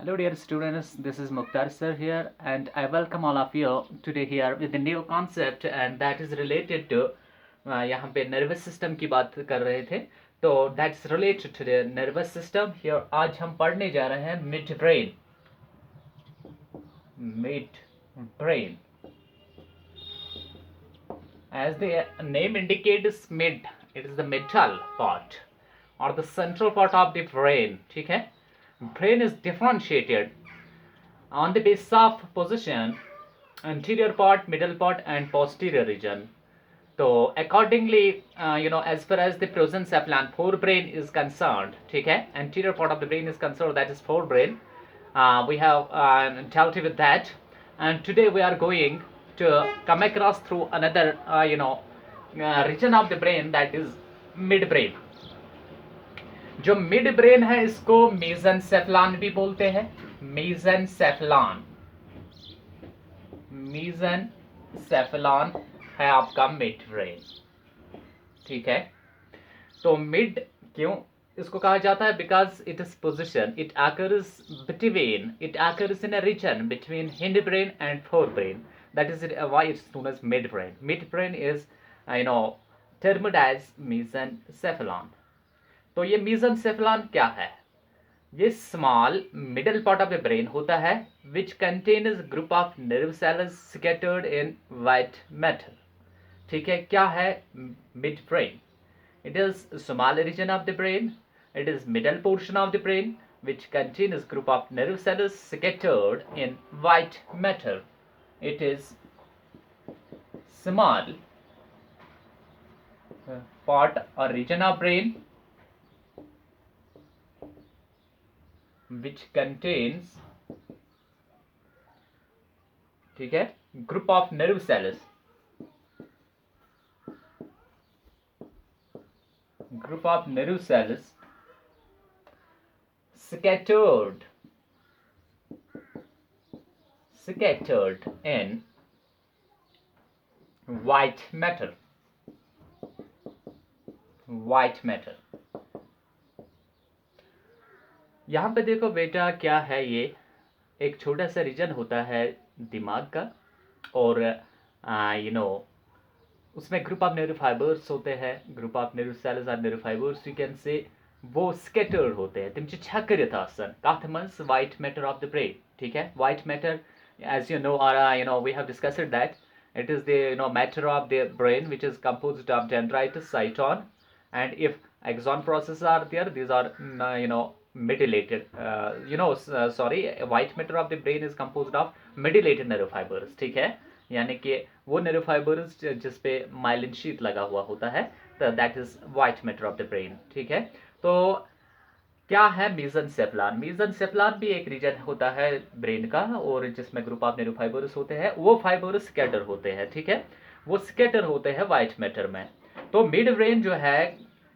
Hello dear students, this is Mukhtar sir here and I welcome all of you today here with a new concept and that is related to यहाँ पे nervous system की बात कर रहे थे तो that's related to the nervous system here आज हम पढ़ने जा रहे हैं mid brain as the name indicates mid it is the middle part or the central part of the brain ठीक है brain is differentiated on the basis of position anterior part middle part and posterior region so accordingly as far as the prosencephaly forebrain is concerned ठीक है anterior part of the brain is concerned that is forebrain we have dealt with that and today we are going to come across through another region of the brain that is midbrain जो mid brain है इसको मेसेनसेफेलॉन भी बोलते हैं मेसेनसेफेलॉन है आपका mid brain ठीक है तो मिड क्यों इसको कहा जाता है because it is position it occurs in a region between hind brain and fore brain that is why it's known as mid brain is termed as mesencephalon तो ये मेसेनसेफेलॉन क्या है ये small middle part of the brain होता है which contains group of nerve cells scattered in white matter ठीक है क्या है mid brain it is small region of the brain it is middle portion of the brain which contains group of nerve cells scattered in white matter it is small part or region of brain which contains ठीक है group of nerve cells scattered in white matter यहाँ पे देखो बेटा क्या है ये एक छोटा सा रीजन होता है दिमाग का और उसमें ग्रुप ऑफ न्यूरो फाइबर्स होते हैं ग्रुप ऑफ न्यूरो सेल्स और neuro fibres you can say वो स्कैटर्ड होते हैं तिम छकरित आसन कथ मंस white matter of the brain ठीक है white matter as you know or we have discussed that it is the matter of the brain which is composed of dendrites cyton and if axon processes are there these are mediated sorry white matter of the brain is composed of mediated nerve fibers ठीक है यानी कि वो nerve fibers जिस पे myelin sheath लगा हुआ होता है तो that is white matter of the brain ठीक है तो क्या है मेसेनसेफेलॉन भी एक रीजन होता है ब्रेन का और जिसमें ग्रुप ऑफ न्यूरो फाइबर्स होते हैं वो फाइबर्स स्कैटर होते हैं ठीक है वो स्कैटर होते हैं वाइट मैटर में तो मिड ब्रेन जो है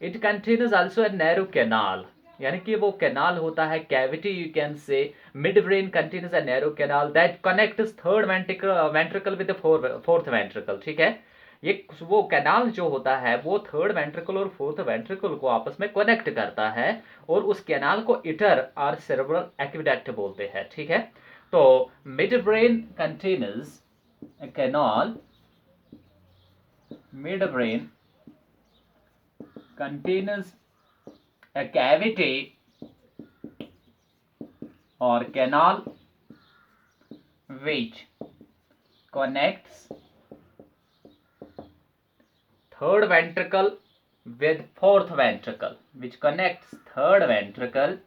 it contains also a narrow canal यानी कि वो कैनाल होता है कैविटी यू कैन से mid brain contains a narrow canal that connects third ventricle with the fourth ventricle ठीक है ये वो कैनाल जो होता है वो थर्ड वेंट्रिकल और फोर्थ वेंट्रिकल को आपस में कनेक्ट करता है और उस कैनाल को इटर और सेरेब्रल एक्विडक्ट बोलते हैं ठीक है तो mid brain contains canal mid brain contains a cavity or canal which connects third ventricle with fourth ventricle which connects third ventricle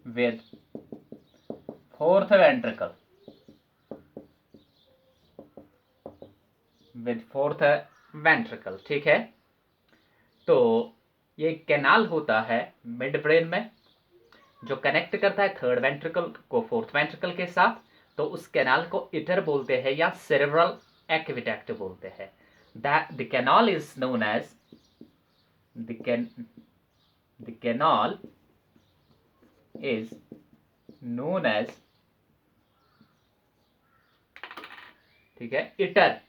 with fourth ventricle ठीक है तो ये कैनाल होता है मिड ब्रेन में जो कनेक्ट करता है थर्ड वेंट्रिकल को फोर्थ वेंट्रिकल के साथ तो उस कैनाल को इटर बोलते हैं या सेरेब्रल एक्विडक्ट बोलते हैं the canal is known as the canal is known as ठीक है इटर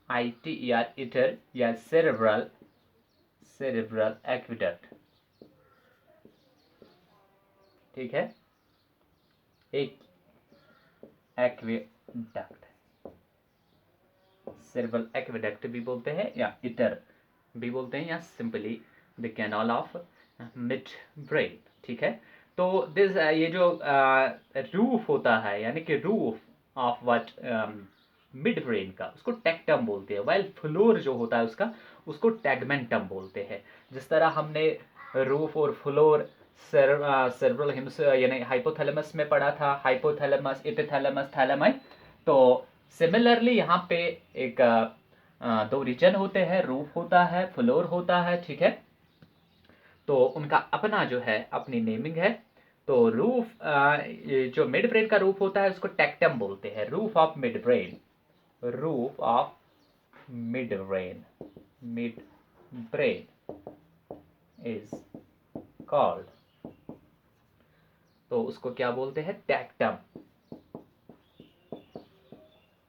ITER इटर या सेरेब्रल सेरेब्रल एक्विडक्ट, ठीक है, एक एक्विडक्ट, सेरेब्रल एक्विडक्ट भी बोलते हैं या इटर भी बोलते हैं, या simply the canal of mid brain, ठीक है। तो दिस ये जो रूफ होता है, यानी कि roof of what mid brain का, उसको टेक्टम बोलते हैं, वाइल फ्लोर जो होता है उसका, उसको टैगमेंटम बोलते हैं। जिस तरह हमने रूफ और फ्लोर सेरेब्रल यानी हाइपोथैलेमस में पढ़ा था, हाइपोथैलेमस, एपिथैलेमस, थैलेमस, तो सिमिलरली यहाँ पे एक दो रीजन होते हैं, रूफ होता है, फ्लोर होता है, ठीक है। तो उनका अपना जो है अपनी नेमिंग है। तो रूफ जो मिड ब्रेन का रूफ होता है उसको टेक्टम बोलते हैं, roof of mid brain, roof of mid brain, mid brain is called, तो उसको क्या बोलते हैं, टेक्टम,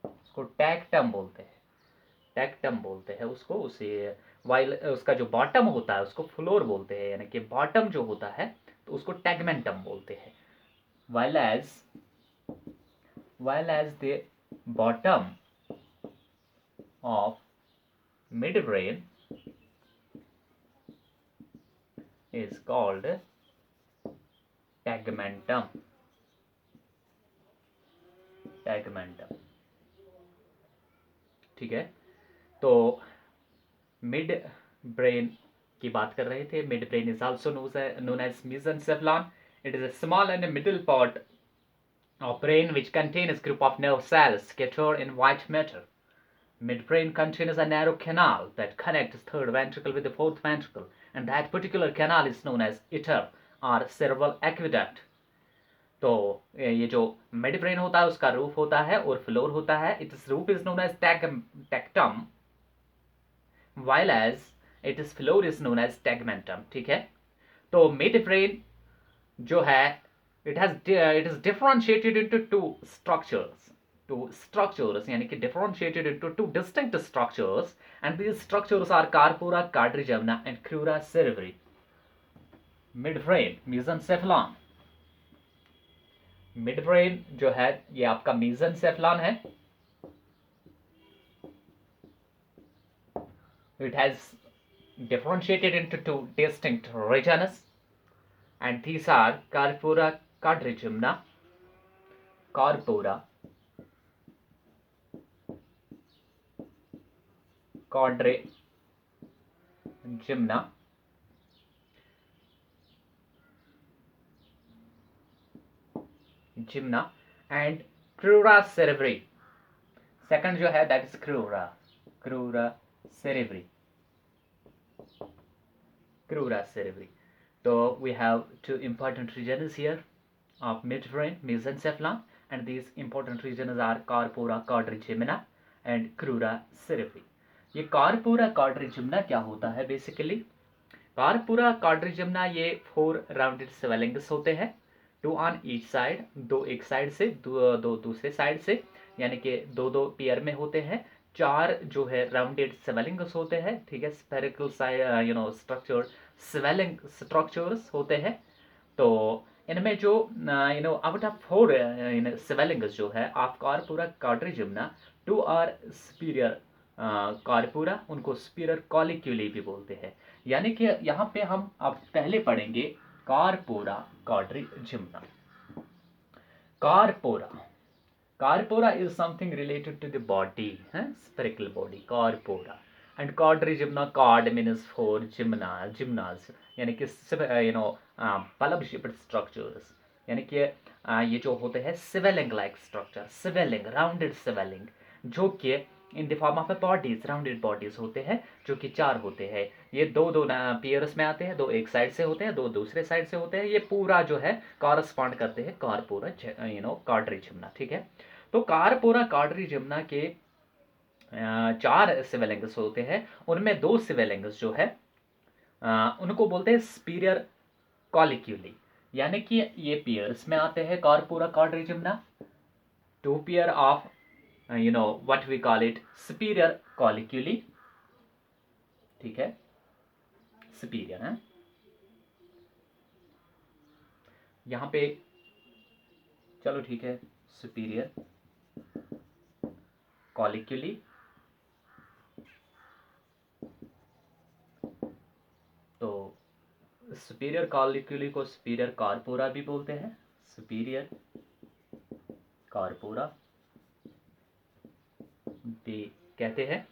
उसको टेक्टम बोलते हैं, टेक्टम बोलते हैं उसको, उसे वाइल उसका जो बॉटम होता है उसको फ्लोर बोलते हैं, यानी कि बॉटम जो होता है तो उसको टेगमेंटम बोलते हैं, while as the bottom of midbrain is called tegmentum, tegmentum, ठीक है। तो मिड ब्रेन की बात कर रहे थे। Mid brain is also known as mesencephalon. It is a small and a middle part of brain which contains a group of nerve cells scattered in white matter. Midbrain contains a narrow canal that connects third ventricle with the fourth ventricle, and that particular canal is known as iter or cerebral aqueduct. तो ये जो mid brain होता है उसका roof होता है और floor होता है, its roof is known as tectum, while as its floor is known as tegmentum, ठीक है। तो मिड ब्रेन जो है it is differentiated into two structures, यानी कि differentiated into two distinct structures, and these structures are corpora quadrigemna and crura cerebri. Midbrain mesencephalon, midbrain जो है ये आपका mesencephalon है, it has differentiated into two distinct regions, and these are corpora quadrigemna, corpora quadrigemna, and crura cerebri. Second जो है that is crura cerebri, crura cerebri. So we have two important regions here of midbrain, mesencephalon, and these important regions are corpora quadrigemina and crura cerebri. ये corpora quadrigemna क्या होता है basically? corpora quadrigemna ये 4 rounded swellings होते हैं, 2 on each side, 2 एक side से, दो दूसरे साइड से, यानी कि दो दो पेयर में होते हैं। 4 जो है राउंडेड स्वेलिंग्स होते हैं, ठीक है, स्फेरिकल स्ट्रक्चर स्वेलिंग स्ट्रक्चर्स होते हैं। तो इनमें जो आउट ऑफ 4 स्वेलिंग्स जो है of corpora quadrigemna, 2 are superior corpora, उनको सुपीरियर कॉलिक्यूली भी बोलते हैं। यानी कि यहाँ पे हम अब पहले पढ़ेंगे corpora quadrigemna. Corpora is something related to the body, spherical body, corpora. And quadrigemna, cord means 4, gymnas, यानी कि पलब शेप्ड स्ट्रक्चर्स, यानी कि ये जो होते हैं swelling like structure, swelling, rounded swelling, जो कि in the form of A bodies, rounded bodies होते हैं, जो कि 4 होते हैं। ये दो पेयर्स में आते हैं, 2 एक साइड से होते हैं, 2 दूसरे साइड से होते हैं। ये पूरा जो है कॉरस्पॉन्ड करते हैं कॉर्पोरा quadrigemna, ठीक है। तो कॉर्पोरा quadrigemna के 4 स्वेलिंग्स होते हैं, उनमें 2 स्वेलिंग्स जो है उनको बोलते हैं सुपीरियर कॉलिक्यूली, यानी कि ये पेयर्स में आते हैं corpora quadrigemna, 2 pair of what we call it superior colliculi, ठीक है। सुपीरियर है। यहाँ पे चलो ठीक है, सुपीरियर कॉलिक्यूली, तो सुपीरियर कॉलिक्यूली को सुपीरियर कॉर्पोरा भी बोलते हैं, सुपीरियर कॉर्पोरा भी कहते हैं।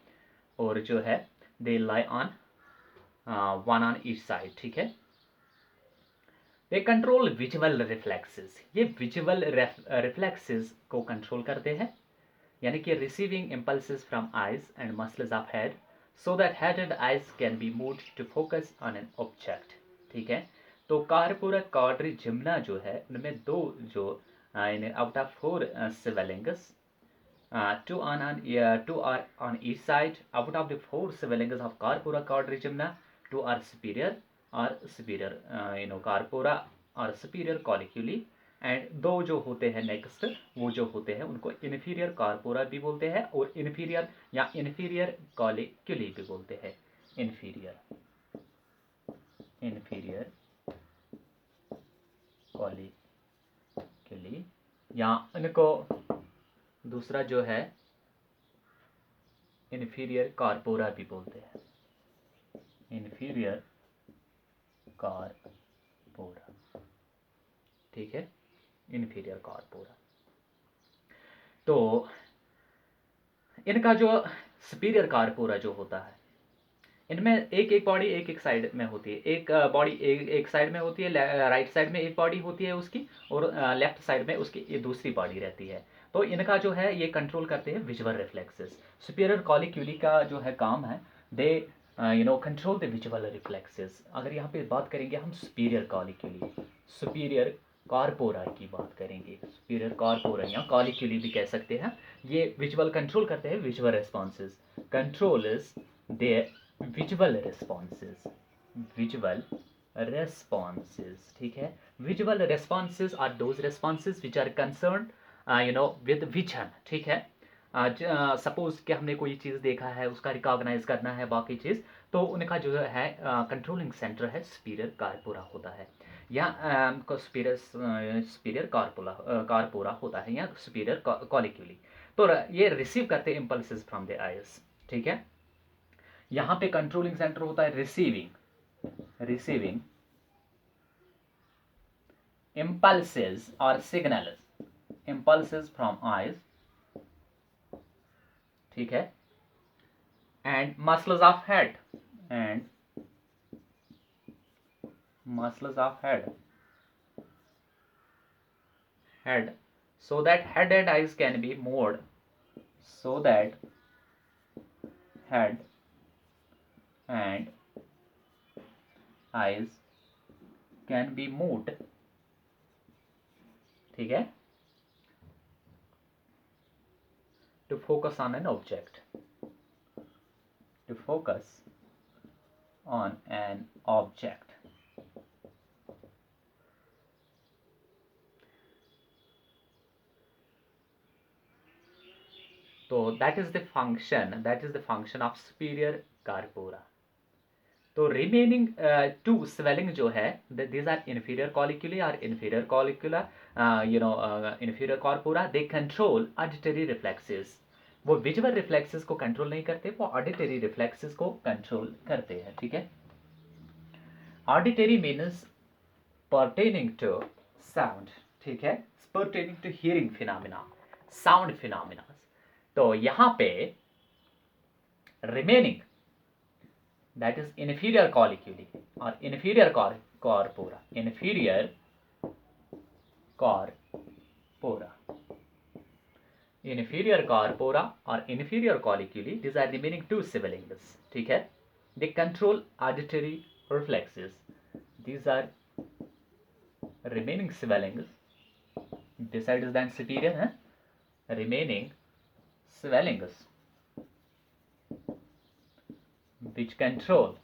और जो है they lie on one on each side, ठीक है। दे कंट्रोल विजुअल रिफ्लेक्सेस, ये विजुअल रिफ्लेक्सेस को कंट्रोल करते हैं, यानी कि receiving impulses from eyes and muscles of head so that head and eyes can be moved to focus on an object, ठीक है। तो कार्पोरा क्वाड्रिजिम्ना जो है उनमें दो जो out of 4 swellings, two are on each side. Out of the 4 swellings of corpora quadrigemna, 2 are superior corpora और superior colliculi, and दो जो होते हैं नेक्स्ट, वो जो होते हैं उनको इन्फीरियर कॉर्पोरा भी बोलते हैं और इन्फीरियर या इन्फीरियर कॉलिक्यूली भी बोलते हैं। इन्फीरियर कॉलिक्यूली, या इनको दूसरा जो है इन्फीरियर कॉर्पोरा भी बोलते हैं, इन्फीरियर कॉर्पोरा, ठीक है, इन्फीरियर कॉर्पोरा। तो इनका जो सुपीरियर कॉर्पोरा जो होता है, इनमें एक एक बॉडी एक एक साइड में होती है, एक बॉडी एक साइड में होती है, राइट साइड में एक बॉडी होती है उसकी, और लेफ्ट साइड में उसकी ये दूसरी बॉडी रहती है। तो इनका जो है ये कंट्रोल करते हैं विजुअल रिफ्लेक्सेस। सुपीरियर कॉलिक्यूली का जो है काम है, they control the visual reflexes. अगर यहाँ पे बात करेंगे हम सुपीरियर कॉलिक्यूली, सुपीरियर कॉर्पोरा की बात करेंगे, सुपीरियर कॉर्पोरा या कॉलिक्यूली भी कह सकते हैं, ये विजुअल कंट्रोल करते हैं visual responses, control is there visual responses, visual responses, ठीक है। Visual responses are those responses which are concerned with vision, ठीक है। सपोज कि हमने कोई चीज़ देखा है, उसका रिकॉग्नाइज करना है बाकी चीज़, तो उनका जो है कंट्रोलिंग सेंटर है सुपीरियर कॉर्पोरा होता है, या सुपीरियर कॉर्पोरा होता है, या सुपीरियर कॉलिक्यूली। तो ये रिसीव करते हैं इम्पल्सेस फ्रॉम द आइज, ठीक है। यहाँ पे कंट्रोलिंग सेंटर होता है receiving impulses or signals, impulses from eyes, ठीक है, and muscles of head, so that head and eyes can be moved, so that head and eyes can be moved, ठीक है, to focus on an object, to focus on an object. तो that is the function of superior corpora. तो remaining two swelling जो है, these are inferior colliculi और inferior colliculi inferior corpora, they control auditory reflexes. वो visual reflexes को control नहीं करते, वो ऑडिटरी रिफ्लेक्सेस को कंट्रोल करते हैं, ठीक है। Auditory means pertaining to sound, ठीक है, pertaining to hearing phenomena, sound phenomena. तो यहाँ पे remaining, that is inferior colliculi or inferior corpora, inferior corpora or inferior colliculi, these are remaining two swellings, ठीक है। they control auditory reflexes, these are remaining swellings, this side is then superior, remaining swellings which control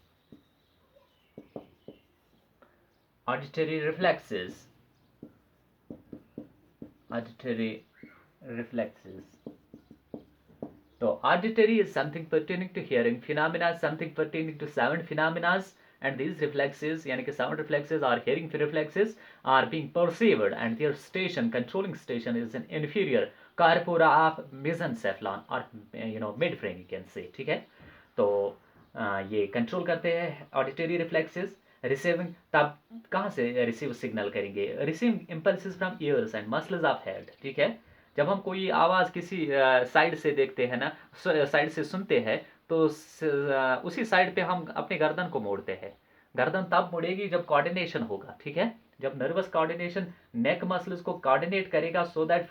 auditory reflexes, So auditory is something pertaining to hearing phenomena, something pertaining to sound phenomena, and these reflexes यानी कि sound reflexes और hearing reflexes are being perceived and their station controlling station is an inferior corpora of mesencephalon और mid brain you can से, ठीक है। तो ये control करते हैं ऑडिटरी रिफ्लेक्सेस। रिसीविंग, तब कहाँ से रिसीव सिग्नल करेंगे? Receiving impulses from years and muscles of head, ठीक है। जब हम कोई आवाज़ किसी साइड से देखते हैं ना, साइड से सुनते हैं, तो उसी साइड पे हम अपने गर्दन को मोड़ते हैं। गर्दन तब मुड़ेगी जब कोऑर्डिनेशन होगा, ठीक है। जब नर्वस कोऑर्डिनेशन नेक मसल्स को कोऑर्डिनेट करेगा सो दैट